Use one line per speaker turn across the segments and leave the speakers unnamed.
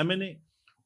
MNA,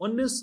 19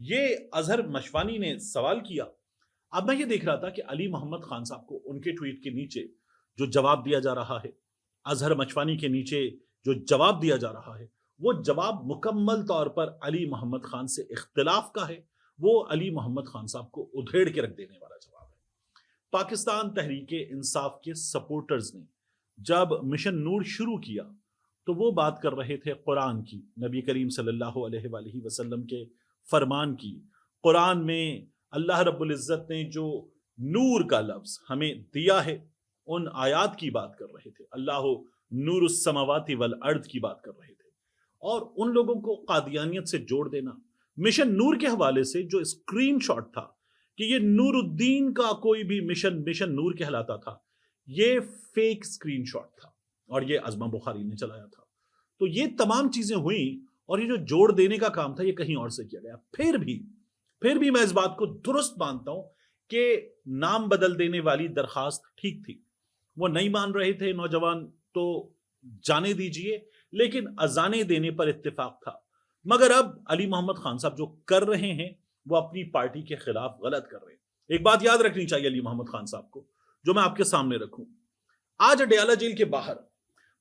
یہ اظہر مشوانی نے سوال کیا. اب میں یہ دیکھ رہا تھا کہ علی محمد خان صاحب کو ان کے ٹویٹ کے نیچے جو جواب دیا جا رہا ہے، اظہر مشوانی کے نیچے جو جواب دیا جا رہا ہے، وہ جواب مکمل طور پر علی محمد خان سے اختلاف کا ہے. وہ علی محمد خان صاحب کو ادھیڑ کے رکھ دینے والا جواب ہے. پاکستان تحریک انصاف کے سپورٹرز نے جب مشن نور شروع کیا تو وہ بات کر رہے تھے قرآن کی، نبی کریم صلی اللہ علیہ وآلہ وسلم کے فرمان کی. قرآن میں اللہ رب العزت نے جو نور کا لفظ ہمیں دیا ہے ان آیات کی بات کر رہے تھے. اللہ نور السماوات والارض کی بات کر رہے تھے. اور ان لوگوں کو قادیانیت سے جوڑ دینا، مشن نور کے حوالے سے جو اسکرین شاٹ تھا کہ یہ نور الدین کا کوئی بھی مشن نور کہلاتا تھا، یہ فیک اسکرین شاٹ تھا اور یہ عظمہ بخاری نے چلایا تھا. تو یہ تمام چیزیں ہوئیں اور یہ جو جوڑ دینے کا کام تھا یہ کہیں اور سے کیا گیا. پھر بھی میں اس بات کو درست مانتا ہوں کہ نام بدل دینے والی درخواست ٹھیک تھی. وہ نہیں مان رہے تھے نوجوان تو جانے دیجئے، لیکن اذانے دینے پر اتفاق تھا. مگر اب علی محمد خان صاحب جو کر رہے ہیں وہ اپنی پارٹی کے خلاف غلط کر رہے ہیں. ایک بات یاد رکھنی چاہیے علی محمد خان صاحب کو، جو میں آپ کے سامنے رکھوں. آج اڈیالہ جیل کے باہر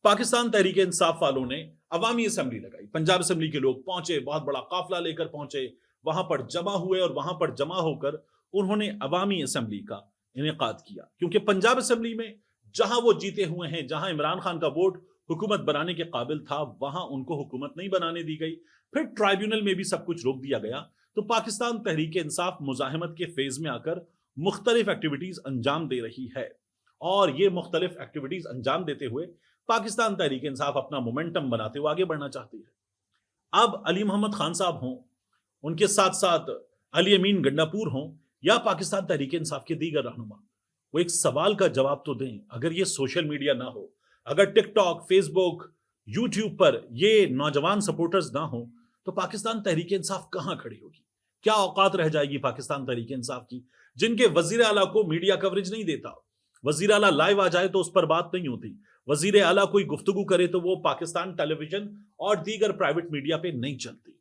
پاکستان تحریک انصاف والوں نے عوامی اسمبلی لگائی. پنجاب اسمبلی کے لوگ پہنچے، بہت بڑا قافلہ لے کر پہنچے، وہاں پر جمع ہوئے اور وہاں پر جمع ہو کر انہوں نے عوامی اسمبلی کا انعقاد کیا. کیونکہ پنجاب اسمبلی میں جہاں وہ جیتے ہوئے ہیں، جہاں عمران خان کا ووٹ حکومت بنانے کے قابل تھا، وہاں ان کو حکومت نہیں بنانے دی گئی. پھر ٹرائیبیونل میں بھی سب کچھ روک دیا گیا. تو پاکستان تحریک انصاف مزاحمت کے فیز میں آ کر مختلف ایکٹیویٹیز انجام دے رہی ہے. اور یہ مختلف ایکٹیویٹیز انجام دیتے ہوئے پاکستان تحریک انصاف اپنا مومنٹم بناتے ہوئے آگے بڑھنا چاہتی ہے. اب علی محمد خان صاحب ہوں، ان کے ساتھ ساتھ علی امین گنڈاپور ہوں یا پاکستان تحریک انصاف کے دیگر رہنما، وہ ایک سوال کا جواب تو دیں. اگر یہ سوشل میڈیا نہ ہو، اگر ٹک ٹاک، فیس بک، یوٹیوب پر یہ نوجوان سپورٹرز نہ ہوں تو پاکستان تحریک انصاف کہاں کھڑی ہوگی؟ کیا اوقات رہ جائے گی پاکستان تحریک انصاف کی، جن کے وزیر اعلیٰ کو میڈیا کوریج نہیں دیتا؟ وزیر اعلیٰ لائیو آ جائے تو اس پر بات نہیں ہوتی. وزیر اعلیٰ کوئی گفتگو کرے تو وہ پاکستان ٹیلی ویژن اور دیگر پرائیویٹ میڈیا پہ نہیں چلتی.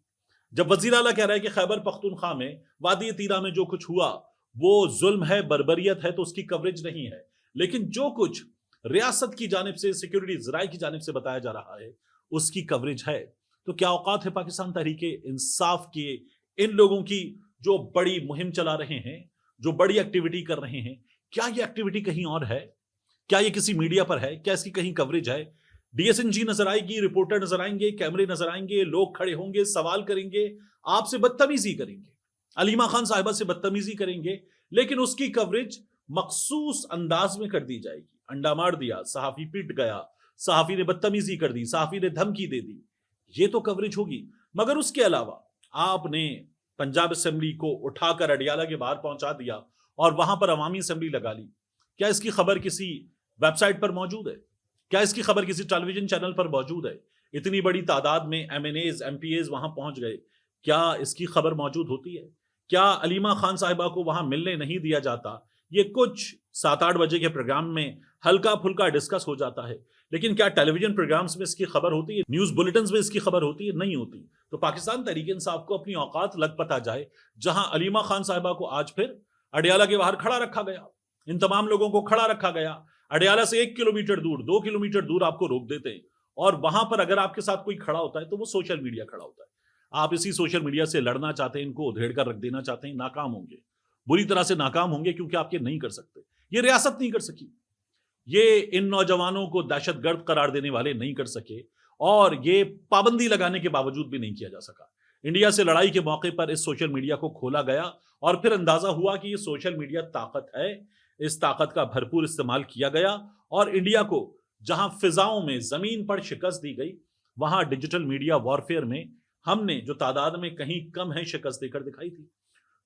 جب وزیر اعلیٰ کہہ رہا ہے کہ خیبر پختونخوا میں وادی تیرا میں جو کچھ ہوا وہ ظلم ہے، بربریت ہے، تو اس کی کوریج نہیں ہے. لیکن جو کچھ ریاست کی جانب سے، سیکیورٹی ذرائع کی جانب سے بتایا جا رہا ہے اس کی کوریج ہے. تو کیا اوقات ہے پاکستان تحریک انصاف کے ان لوگوں کی جو بڑی مہم چلا رہے ہیں، جو بڑی ایکٹیویٹی کر رہے ہیں؟ کیا یہ ایکٹیویٹی کہیں اور ہے؟ کیا یہ کسی میڈیا پر ہے؟ کیا اس کی کہیں کوریج ہے؟ ڈی ایس این جی نظر آئے گی، رپورٹر نظر آئیں گے، کیمرے نظر آئیں گے، لوگ کھڑے ہوں گے، سوال کریں گے، آپ سے بدتمیزی کریں گے، علیمہ خان صاحبہ سے بدتمیزی کریں گے، لیکن اس کی کوریج مخصوص انداز میں کر دی جائے گی. انڈا مار دیا، صحافی پیٹ گیا، صحافی نے بدتمیزی کر دی، صحافی نے دھمکی دے دی، یہ تو کوریج ہوگی. مگر اس کے علاوہ آپ نے پنجاب اسمبلی کو اٹھا کر اڈیالہ کے باہر پہنچا دیا اور وہاں پر عوامی اسمبلی لگا لی. کیا اس کی خبر کسی ویب سائٹ پر موجود ہے؟ کیا اس کی خبر کسی ٹیلی ویژن چینل پر موجود ہے؟ اتنی بڑی تعداد میں M N As, M P As وہاں پہنچ گئے، کیا اس کی خبر موجود ہوتی ہے؟ کیا علیمہ خان صاحبہ کو وہاں ملنے نہیں دیا جاتا؟ یہ کچھ 7-8 بجے کے پروگرام میں ہلکا پھلکا ڈسکس ہو جاتا ہے، لیکن کیا ٹیلی ویژن پروگرامز میں اس کی خبر ہوتی ہے؟ نیوز بلیٹنز میں اس کی خبر ہوتی ہے؟ نہیں ہوتی. تو پاکستان تحریک انصاف کو اپنی اوقات لگ پتہ جائے. جہاں علیمہ خان صاحبہ کو آج پھر اڈیالہ کے باہر کھڑا رکھا گیا، ان تمام لوگوں کو کھڑا رکھا گیا، اڈیالہ سے 1 کلومیٹر دور، 2 کلومیٹر دور آپ کو روک دیتے ہیں، اور وہاں پر اگر آپ کے ساتھ کوئی کھڑا ہوتا ہے تو وہ سوشل میڈیا کھڑا ہوتا ہے. آپ اسی سوشل میڈیا سے لڑنا چاہتے ہیں، ان کو ادھیڑ کر رکھ دینا چاہتے ہیں، ناکام ہوں گے، بری طرح سے ناکام ہوں گے، کیونکہ آپ یہ نہیں کر سکتے. یہ ریاست نہیں کر سکی، یہ ان نوجوانوں کو دہشت گرد قرار دینے والے نہیں کر سکے، اور یہ پابندی لگانے کے باوجود بھی نہیں کیا جا سکا. انڈیا سے لڑائی کے موقع پر اس سوشل میڈیا کو کھولا گیا اور پھر اندازہ ہوا کہ یہ سوشل میڈیا طاقت ہے. اس طاقت کا بھرپور استعمال کیا گیا اور انڈیا کو جہاں فضاؤں میں زمین پر شکست دی گئی، وہاں ڈیجیٹل میڈیا وارفیئر میں ہم نے جو تعداد میں کہیں کم ہے شکست دے کر دکھائی تھی.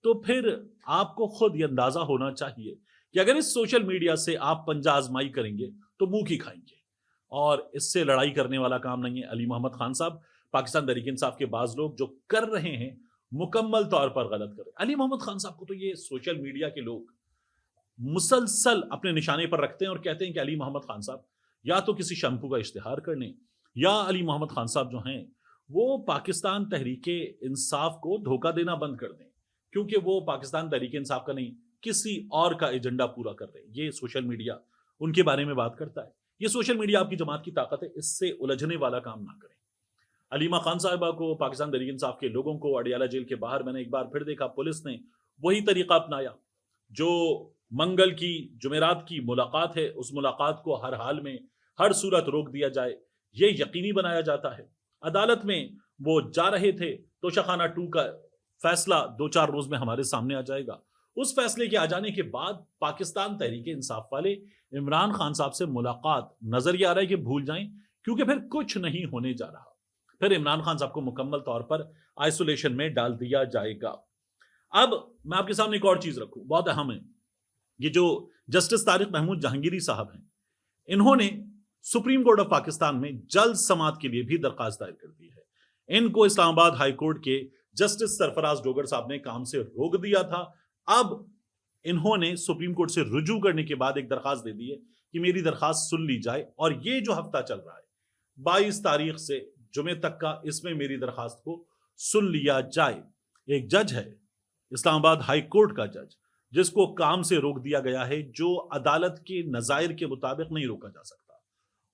تو پھر آپ کو خود یہ اندازہ ہونا چاہیے کہ اگر اس سوشل میڈیا سے آپ پنجہ آزمائی کریں گے تو منہ کی کھائیں گے، اور اس سے لڑائی کرنے والا کام نہیں ہے. علی محمد خان صاحب، پاکستان تحریک انصاف کے بعض لوگ جو کر رہے ہیں مکمل طور پر غلط کر رہے ہیں. علی محمد خان صاحب کو تو یہ سوشل میڈیا کے لوگ مسلسل اپنے نشانے پر رکھتے ہیں اور کہتے ہیں کہ علی محمد خان صاحب یا تو کسی شیمپو کا اشتہار کر لیں، یا علی محمد خان صاحب جو ہیں وہ پاکستان تحریک انصاف کو دھوکہ دینا بند کر دیں، کیونکہ وہ پاکستان تحریک انصاف کا نہیں، کسی اور کا ایجنڈا پورا کر رہے ہیں۔ یہ سوشل میڈیا ان کے بارے میں بات کرتا ہے، یہ سوشل میڈیا آپ کی جماعت کی طاقت ہے، اس سے الجھنے والا کام نہ کریں۔ علیمہ خان صاحبہ کو، پاکستان تحریک انصاف کے لوگوں کو اڈیالہ جیل کے باہر میں نے ایک بار پھر دیکھا پولیس نے وہی طریقہ اپنایا، جو منگل کی جمعرات کی ملاقات ہے اس ملاقات کو ہر حال میں ہر صورت روک دیا جائے، یہ یقینی بنایا جاتا ہے۔ عدالت میں وہ جا رہے تھے، توشہ خانہ 2 کا فیصلہ 2-4 روز میں ہمارے سامنے آ جائے گا۔ اس فیصلے کے آ جانے کے بعد پاکستان تحریک انصاف والے عمران خان صاحب سے ملاقات نظر یہ آ رہا ہے کہ بھول جائیں، کیونکہ پھر کچھ نہیں ہونے جا رہا، پھر عمران خان صاحب کو مکمل طور پر آئسولیشن میں ڈال دیا جائے گا۔ اب میں آپ کے سامنے ایک اور چیز رکھوں، بہت اہم ہے، یہ جو جسٹس طارق محمود جہانگیری صاحب ہیں، انہوں نے سپریم کورٹ آف پاکستان میں جلد سماعت کے لیے بھی درخواست دائر کر دی ہے۔ ان کو اسلام آباد ہائی کورٹ کے جسٹس سرفراز ڈوگر صاحب نے کام سے روک دیا تھا، اب انہوں نے سپریم کورٹ سے رجوع کرنے کے بعد ایک درخواست دے دی ہے کہ میری درخواست سن لی جائے، اور یہ جو ہفتہ چل رہا ہے 22 تاریخ سے جمعے تک کا، اس میں میری درخواست کو سن لیا جائے۔ ایک جج ہے اسلام آباد ہائی کورٹ کا جج، جس کو کام سے روک دیا گیا ہے، جو عدالت کے نظائر کے مطابق نہیں روکا جا سکتا،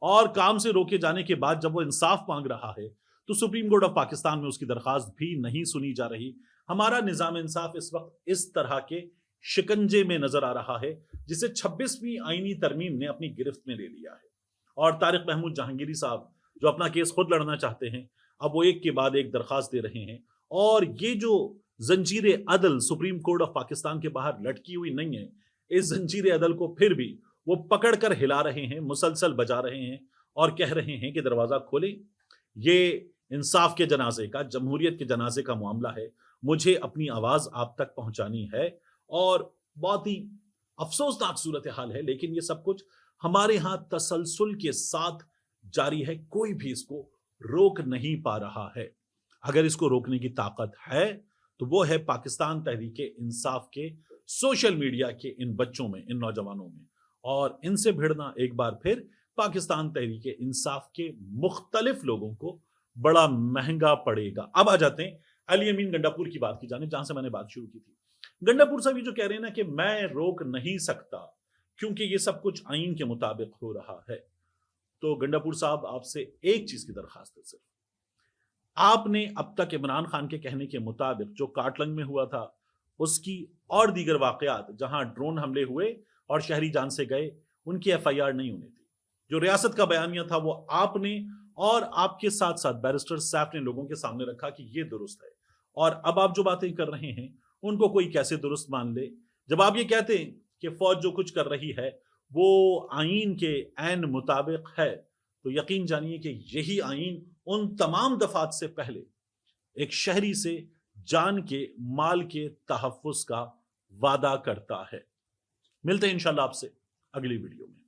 اور کام سے روکے جانے کے بعد جب وہ انصاف مانگ رہا ہے تو سپریم کورٹ آف پاکستان میں اس کی درخواست بھی نہیں سنی جا رہی۔ ہمارا نظام انصاف اس وقت اس طرح کے شکنجے میں نظر آ رہا ہے جسے 26ویں آئینی ترمیم نے اپنی گرفت میں لے لیا ہے، اور طارق محمود جہانگیری صاحب جو اپنا کیس خود لڑنا چاہتے ہیں، اب وہ ایک کے بعد ایک درخواست دے رہے ہیں، اور یہ جو زنجیر عدل سپریم کورٹ آف پاکستان کے باہر لٹکی ہوئی نہیں ہے، اس زنجیر عدل کو پھر بھی وہ پکڑ کر ہلا رہے ہیں، مسلسل بجا رہے ہیں، اور کہہ رہے ہیں کہ دروازہ کھولیں۔ یہ انصاف کے جنازے کا، جمہوریت کے جنازے کا معاملہ ہے، مجھے اپنی آواز آپ تک پہنچانی ہے، اور بہت ہی افسوسناک صورتحال ہے، لیکن یہ سب کچھ ہمارے ہاں تسلسل کے ساتھ جاری ہے، کوئی بھی اس کو روک نہیں پا رہا ہے۔ اگر اس کو روکنے کی طاقت ہے تو وہ ہے پاکستان تحریک انصاف کے سوشل میڈیا کے ان بچوں میں، ان نوجوانوں میں، اور ان سے بھیڑنا ایک بار پھر پاکستان تحریک انصاف کے مختلف لوگوں کو بڑا مہنگا پڑے گا۔ اب آ جاتے ہیں علی امین گنڈاپور کی بات کی جانب، جہاں سے میں نے بات شروع کی تھی۔ گنڈاپور صاحب یہ جو کہہ رہے ہیں نا کہ میں روک نہیں سکتا کیونکہ یہ سب کچھ آئین کے مطابق ہو رہا ہے، تو گنڈاپور صاحب آپ سے ایک چیز کی درخواست ہے، صرف آپ نے اب تک عمران خان کے کہنے کے مطابق جو کاٹلنگ میں ہوا تھا، اس کی اور دیگر واقعات جہاں ڈرون حملے ہوئے اور شہری جان سے گئے، ان کی FIR نہیں ہونی تھی۔ جو ریاست کا بیانیہ تھا وہ آپ نے اور آپ کے ساتھ ساتھ بیرسٹر سیف نے لوگوں کے سامنے رکھا کہ یہ درست ہے، اور اب آپ جو باتیں کر رہے ہیں ان کو کوئی کیسے درست مان لے؟ جب آپ یہ کہتے ہیں کہ فوج جو کچھ کر رہی ہے وہ آئین کے عین مطابق ہے، تو یقین جانیے کہ یہی آئین ان تمام دفعات سے پہلے ایک شہری سے جان کے، مال کے تحفظ کا وعدہ کرتا ہے۔ ملتے ہیں انشاءاللہ آپ سے اگلی ویڈیو میں۔